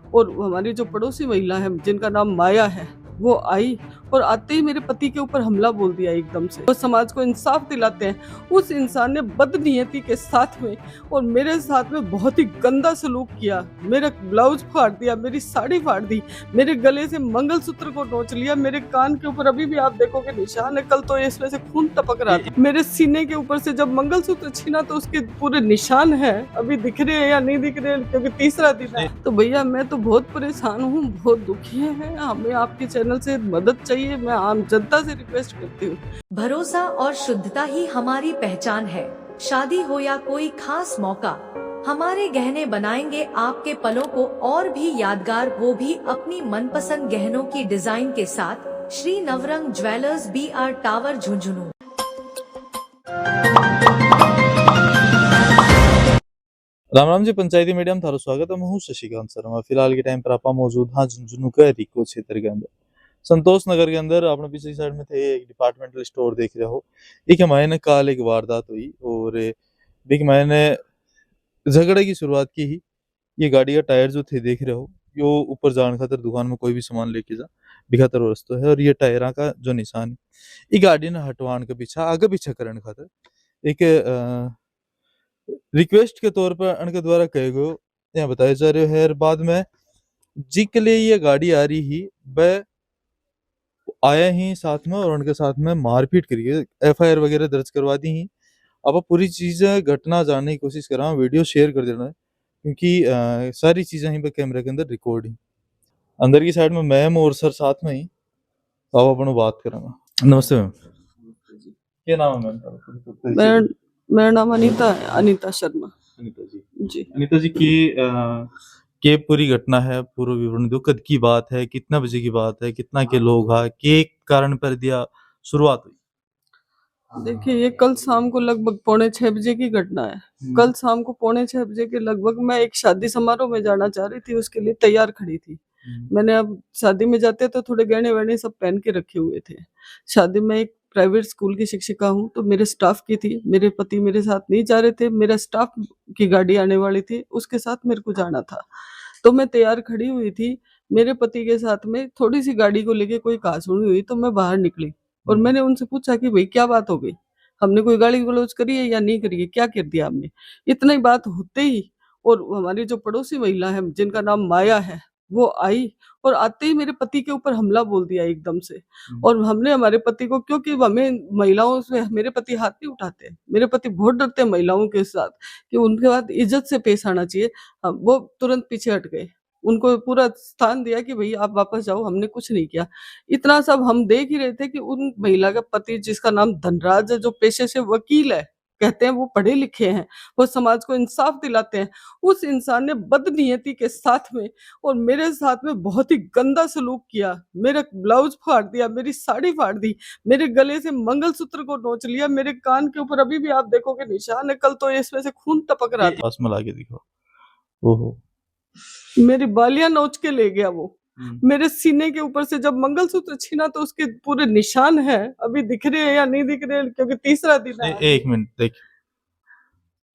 और हमारी जो पड़ोसी महिला है जिनका नाम माया है, वो आई और आते ही मेरे पति के ऊपर हमला बोल दिया एकदम से। वो समाज को इंसाफ दिलाते हैं, उस इंसान ने बदनीयती के साथ में और मेरे साथ में बहुत ही गंदा सलूक किया। मेरा ब्लाउज फाड़ दिया, मेरी साड़ी फाड़ दी, मेरे गले से मंगलसूत्र को नोच लिया, मेरे कान के ऊपर अभी भी आप देखोगे निशान है, कल तो इसमें से खून टपक रहा था। मेरे सीने के ऊपर से जब मंगलसूत्र छीना तो उसके पूरे निशान है, अभी दिख रहे हैं या नहीं दिख रहे हैं क्योंकि तीसरा दिन है। तो भैया मैं तो बहुत परेशान हूँ, बहुत दुखी है, हमें आपके चैनल से मदद चाहिए। मैं आम जनता से रिक्वेस्ट करती हूँ। भरोसा और शुद्धता ही हमारी पहचान है। शादी हो या कोई खास मौका, हमारे गहने बनाएंगे आपके पलों को और भी यादगार, वो भी अपनी मनपसंद गहनों की डिजाइन के साथ। Shri Navrang jewellers, BR tower, Jhunjhunu. Ram Ram ji, Panchayati media में थारो स्वागत है। मैं हूँ शशिकांत शर्मा। फिलहाल के टाइम पर आप मौजूद हाँ झुंझुनू के रिको क्षेत्र के अंदर, संतोष नगर के अंदर। आपने पिछली साइड में थे एक डिपार्टमेंटल स्टोर देख रहे हो। एक महीने काल एक वारदात हुई और एक महीने झगड़े की शुरुआत की ही। ये गाड़ी का टायर जो थे देख रहे हो, यो ऊपर जाने खातर दुकान में कोई भी सामान लेके जा बिखातर वस्तु है। और ये टायरा का जो निशान ये गाड़ी ने हटवान के पीछे आगे पीछे करने खातर एक रिक्वेस्ट के तौर पर उनके द्वारा कहे गए यहाँ बताया जा रहे है। बाद में जी के लिए ये गाड़ी आ रही ही वह आया ही साथ में और उनके साथ में मारपीट करी, FIR वगैरह दर्ज करवा दी ही। अब पूरी चीजें घटना जानने की कोशिश कर रहा हूँ, वीडियो शेयर कर देना है क्योंकि सारी चीजें यहीं पे कैमरे के अंदर रिकॉर्ड ही। अंदर की साइड में मैम और सर साथ में ही अब अपन बात करेंगे। नमस्ते मैम, क्या नाम है मैम? मेरा नाम अनीता है, अनीता शर्मा। अनीता जी। जी अनीता जी की के पूरी घटना है, पूरा विवरण दो। कद की बात है, कितना बजे की बात है, कितना के लोग है, के कारण पर दिया शुरुआत हुई? देखिए, ये कल शाम को लगभग 5:45 की घटना है। कल शाम को 5:45 के लगभग मैं एक शादी समारोह में जाना चाह रही थी, उसके लिए तैयार खड़ी थी। मैंने अब शादी में जाते तो थोड़े गहने वहने सब पहन के रखे हुए थे। शादी में एक प्राइवेट स्कूल की शिक्षिका हूँ, तो मेरे स्टाफ की थी। मेरे पति मेरे साथ नहीं जा रहे थे, मेरा स्टाफ की गाड़ी आने वाली थी, उसके साथ मेरे को जाना था। तो मैं तैयार खड़ी हुई थी, मेरे पति के साथ में थोड़ी सी गाड़ी को लेके कोई कहासुनी हुई, तो मैं बाहर निकली और मैंने उनसे पूछा कि भाई क्या बात हो गई, हमने कोई गाली गलौज करी है या नहीं करी है, क्या कर दिया हमने। इतनी बात होते ही और हमारी जो पड़ोसी महिला है जिनका नाम माया है, वो आई और आते ही मेरे पति के ऊपर हमला बोल दिया एकदम से। और हमने हमारे पति को, क्योंकि हमें महिलाओं से मेरे पति हाथ नहीं उठाते, मेरे पति बहुत डरते हैं महिलाओं के साथ कि उनके साथ इज्जत से पेश आना चाहिए। वो तुरंत पीछे हट गए, उनको पूरा स्थान दिया कि भई आप वापस जाओ, हमने कुछ नहीं किया। इतना सब हम देख ही रहे थे कि उन महिला का पति, जिसका नाम धनराज है, जो पेशे से वकील है, कहते हैं वो पढ़े लिखे हैं, वो समाज को इंसाफ दिलाते हैं, उस इंसान ने बदनीयती के साथ में और मेरे साथ में बहुत ही गंदा सलूक किया। मेरा ब्लाउज फाड़ दिया, मेरी साड़ी फाड़ दी, मेरे गले से मंगलसूत्र को नोच लिया, मेरे कान के ऊपर अभी भी आप देखोगे निशान है, कल तो इसमें से खून टपक रहा था। पास में लाके दिखाओ। ओहो, मेरी बालियां नोच के ले गया वो। मेरे सीने के ऊपर से जब मंगलसूत्र छीना तो उसके पूरे निशान है, अभी दिख रहे हैं या नहीं दिख रहे हैं क्योंकि तीसरा दिन है। एक मिनट देख।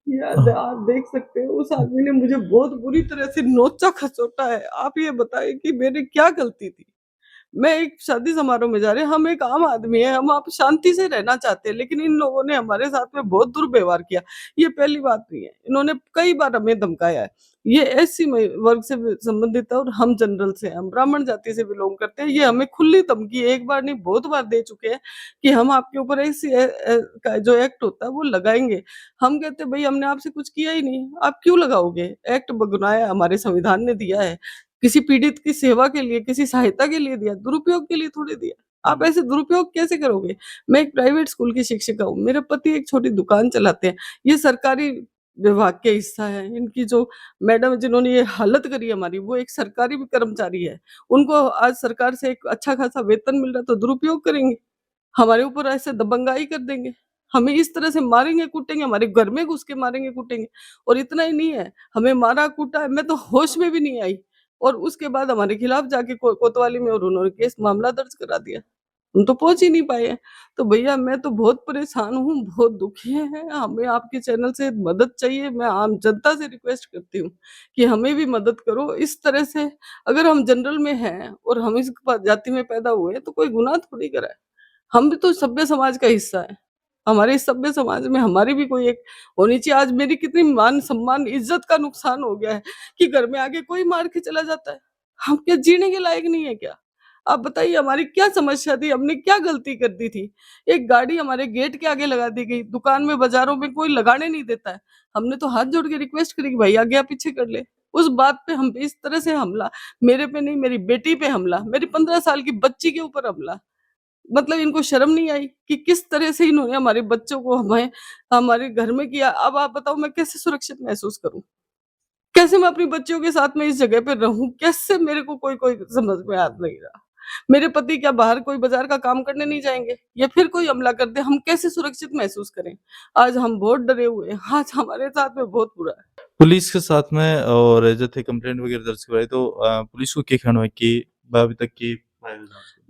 यार आप देख सकते हो, उस आदमी ने मुझे बहुत बुरी तरह से नोचा खसोटा है। आप ये बताइए कि मेरी क्या गलती थी। मैं एक शादी समारोह में जा रहे हैं, हम एक आम आदमी है, हम आप शांति से रहना चाहते हैं, लेकिन इन लोगों ने हमारे साथ में बहुत दुर्व्यवहार किया। ये पहली बात नहीं है, इन्होंने कई बार हमें धमकाया है। ये एससी वर्ग से संबंधित है और हम जनरल से हैं, हम ब्राह्मण जाति से बिलोंग करते हैं। ये हमें खुली धमकी एक बार नहीं बहुत बार दे चुके हैं कि हम आपके ऊपर ऐसी का जो एक्ट होता है वो लगाएंगे। हम कहते हैं भाई हमने आपसे कुछ किया ही नहीं, आप क्यों लगाओगे? एक्ट बनाया हमारे संविधान ने दिया है, किसी पीड़ित की सेवा के लिए, किसी सहायता के लिए दिया, दुरुपयोग के लिए थोड़ी दिया। आप ऐसे दुरुपयोग कैसे करोगे? मैं एक प्राइवेट स्कूल की शिक्षिका हूँ, मेरे पति एक छोटी दुकान चलाते हैं, ये सरकारी विभाग के हिस्सा है। इनकी जो मैडम जिन्होंने ये हालत करी हमारी, वो एक सरकारी भी कर्मचारी है। उनको आज सरकार से एक अच्छा खासा वेतन मिल रहा है तो दुरुपयोग करेंगे, हमारे ऊपर ऐसे दबंगाई कर देंगे, हमें इस तरह से मारेंगे कूटेंगे, हमारे घर में घुस के मारेंगे कूटेंगे। और इतना ही नहीं है, हमें मारा कूटा है, मैं तो होश में भी नहीं आई। और उसके बाद हमारे खिलाफ जाके कोतवाली में और उन्होंने केस मामला दर्ज करा दिया। हम तो पहुंच ही नहीं पाए हैं। तो भैया मैं तो बहुत परेशान हूँ, बहुत दुखी है, हमें आपके चैनल से मदद चाहिए। मैं आम जनता से रिक्वेस्ट करती हूँ कि हमें भी मदद करो। इस तरह से अगर हम जनरल में हैं और हम इस जाति में पैदा हुए हैं तो कोई गुनाह थोड़ी करा है। हम भी तो सभ्य समाज का हिस्सा है। हमारे इस सभ्य समाज में हमारी भी कोई एक होनी चाहिए। आज मेरी कितनी मान सम्मान इज्जत का नुकसान हो गया है कि घर में आके कोई मार के चला जाता है। हम क्या जीने के लायक नहीं है क्या? आप बताइए हमारी क्या समस्या थी, हमने क्या गलती कर दी थी? एक गाड़ी हमारे गेट के आगे लगा दी गई, दुकान में बाजारों में कोई लगाने नहीं देता है। हमने तो हाथ जोड़ के रिक्वेस्ट करी कि भाई आगे आप पीछे कर ले। उस बात पे हम पे इस तरह से हमला, मेरे पे नहीं मेरी बेटी पे हमला, मेरी 15 साल की बच्ची के ऊपर हमला। मतलब इनको शर्म नहीं आई कि किस तरह से इन्होंने हमारे बच्चों को हमें हमारे घर में किया। अब आप बताओ मैं कैसे सुरक्षित महसूस करूं? कैसे मैं अपनी बच्चियों के साथ में इस जगह पे रहूं? कैसे मेरे को कोई कोई समझ में आ नहीं रहा। मेरे पति क्या बाहर कोई बाजार का काम करने नहीं जाएंगे या फिर कोई हमला कर दे, हम कैसे सुरक्षित महसूस करें? आज हम बहुत डरे हुए हैं। आज हमारे साथ में बहुत बुरा है। पुलिस के साथ में और जैसे कंप्लेंट वगैरह दर्ज करवाई तो पुलिस को क्या कहना है कि अभी तक की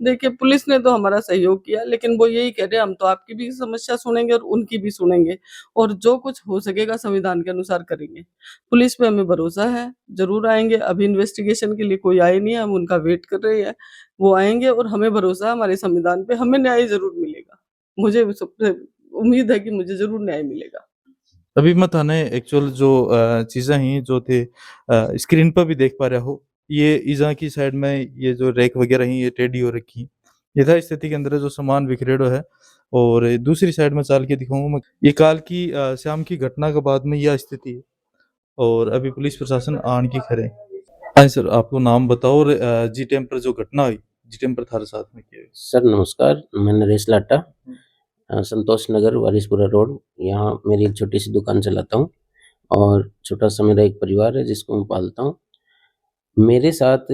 देखिए पुलिस ने तो हमारा सहयोग किया, लेकिन वो यही कह रहे हैं हम तो आपकी भी समस्या सुनेंगे और उनकी भी सुनेंगे और जो कुछ हो सकेगा संविधान के अनुसार करेंगे। पुलिस पे हमें भरोसा है, ज़रूर आएँगे। अभी इन्वेस्टिगेशन के लिए कोई आए नहीं है, हम उनका वेट कर रहे हैं। वो आएँगे और हमें भरोसा है हमारे संविधान पे, हमें न्याय ज़रूर मिलेगा। मुझे सबसे उम्मीद है कि मुझे ज़रूर न्याय मिलेगा। अभी मैं थाने एक्चुअल जो चीज़ें हैं जो थे स्क्रीन पर भी देख पा रहा हो ये इजा की साइड में ये जो रैक वगैरह हैं ये टेढ़ी हो रखी हैं। यथा स्थिति के अंदर जो सामान बिखरेड़ो है और दूसरी साइड में चाल के दिखाऊंगा मैं ये काल की शाम की घटना के बाद में यह स्थिति है और अभी पुलिस प्रशासन आन की खड़े। हाँ सर आपको नाम बताओ और जी टाइम पर जो घटना हुई जी टाइम पर थारे साथ में क्या हुई? सर नमस्कार, मैं नरेश लाटा संतोष नगर वारिसपुरा रोड यहाँ मेरी एक छोटी सी दुकान चलाता हूँ और छोटा सा मेरा एक परिवार है जिसको मैं पालता हूँ। मेरे साथ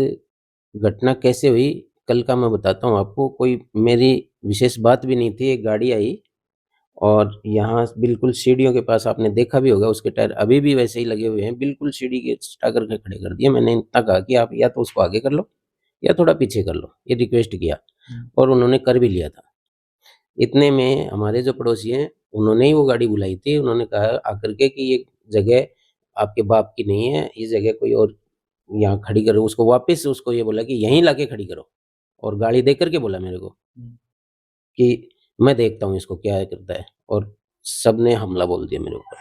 घटना कैसे हुई कल का मैं बताता हूँ आपको। कोई मेरी विशेष बात भी नहीं थी। एक गाड़ी आई और यहाँ बिल्कुल सीढ़ियों के पास आपने देखा भी होगा उसके टायर अभी भी वैसे ही लगे हुए हैं। बिल्कुल सीढ़ी के सटा करके खड़े कर दिए। मैंने इतना कहा कि आप या तो उसको आगे कर लो या थोड़ा पीछे कर लो, ये रिक्वेस्ट किया और उन्होंने कर भी लिया था। इतने में हमारे जो पड़ोसी हैं उन्होंने ही वो गाड़ी बुलाई थी। उन्होंने कहा आकर के कि ये जगह आपके बाप की नहीं है, ये जगह कोई और यहाँ खड़ी करो। उसको वापस उसको ये बोला कि यहीं लाके खड़ी करो और गाड़ी देख करके बोला मेरे को कि मैं देखता हूँ इसको क्या करता है। और सबने हमला बोल दिया मेरे ऊपर।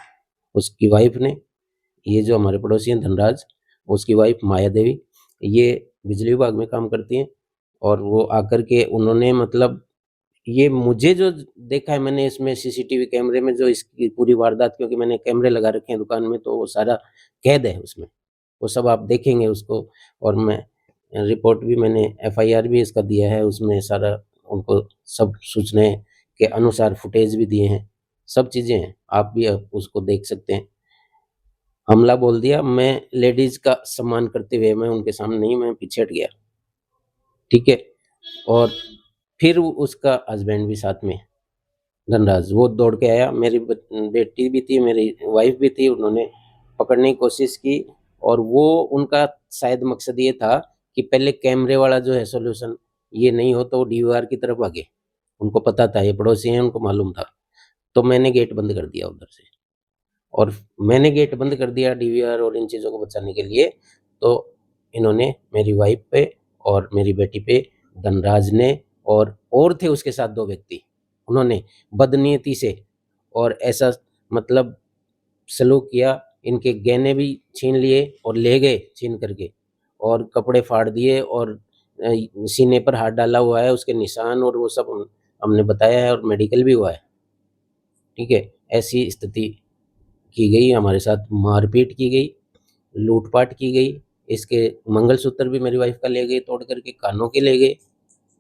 उसकी वाइफ ने, ये जो हमारे पड़ोसी हैं धनराज, उसकी वाइफ माया देवी, ये बिजली विभाग में काम करती हैं और वो आकर के उन्होंने मतलब ये मुझे जो देखा है मैंने इसमें सीसीटीवी कैमरे में जो इसकी पूरी वारदात, क्योंकि मैंने कैमरे लगा रखे हैं दुकान में तो वो सारा कैद है उसमें, वो सब आप देखेंगे उसको। और मैं रिपोर्ट भी मैंने एफआईआर भी इसका दिया है, उसमें सारा उनको सब सूचना के अनुसार फुटेज भी दिए हैं, सब चीज़ें हैं, आप भी उसको देख सकते हैं। हमला बोल दिया। मैं लेडीज का सम्मान करते हुए मैं उनके सामने नहीं, मैं पीछे हट गया, ठीक है। और फिर उसका हस्बैंड भी साथ में धनराज, वो दौड़ के आया। मेरी बेटी भी थी, मेरी वाइफ भी थी। उन्होंने पकड़ने की कोशिश की और वो उनका शायद मकसद ये था कि पहले कैमरे वाला जो है सॉल्यूशन ये नहीं हो तो वो डीवीआर की तरफ भागे। उनको पता था, ये पड़ोसी हैं, उनको मालूम था। तो मैंने गेट बंद कर दिया उधर से और मैंने गेट बंद कर दिया डीवीआर और इन चीज़ों को बचाने के लिए। तो इन्होंने मेरी वाइफ पे और मेरी बेटी पे धनराज ने और थे उसके साथ 2 व्यक्ति, उन्होंने बदनीयती से और ऐसा मतलब सलूक किया। इनके गहने भी छीन लिए और ले गए छीन करके और कपड़े फाड़ दिए और सीने पर हाथ डाला हुआ है, उसके निशान और वो सब हमने बताया है और मेडिकल भी हुआ है, ठीक है। ऐसी स्थिति की गई, हमारे साथ मारपीट की गई, लूटपाट की गई। इसके मंगलसूत्र भी मेरी वाइफ का ले गए तोड़ करके, कानों के ले गए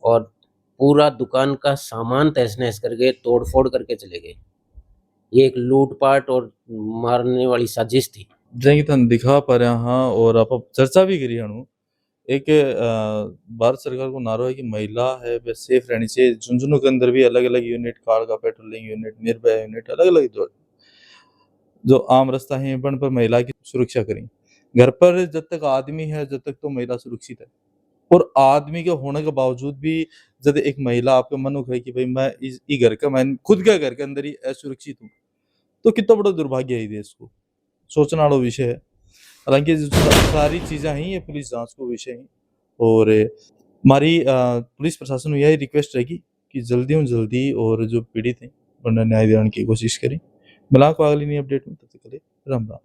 और पूरा दुकान का सामान तहस नहस करके तोड़ फोड़ करके चले गए। ये एक लूटपाट और मारने वाली साजिश थी। जैसे तन दिखा पा रहे हाँ और आप चर्चा भी करी हूँ एक भारत सरकार को नारा है कि महिला है वह सेफ रहनी चाहिए। झुंझुनू के अंदर भी अलग अलग यूनिट, कार का पेट्रोलिंग यूनिट, निर्भया यूनिट, अलग अलग जो आम रास्ता है पर महिला की सुरक्षा करें। घर पर जब तक आदमी है जब तक तो महिला सुरक्षित है और आदमी के होने के बावजूद भी जब एक महिला आपके मन में कहे कि भाई मैं इस घर का, मैं खुद के घर के अंदर ही असुरक्षित हूँ, तो कितना बड़ा दुर्भाग्य है ये देश को, सोचने वाला विषय है। हालांकि जो सारी चीजें हैं ये पुलिस जांच को विषय है, और हमारी पुलिस प्रशासन में यही रिक्वेस्ट रहेगी कि जल्दी और जो पीड़ित हैं उन्हें न्याय दिलाने की कोशिश करें। मिलाप अगली नई अपडेट में, तब तक के लिए राम राम।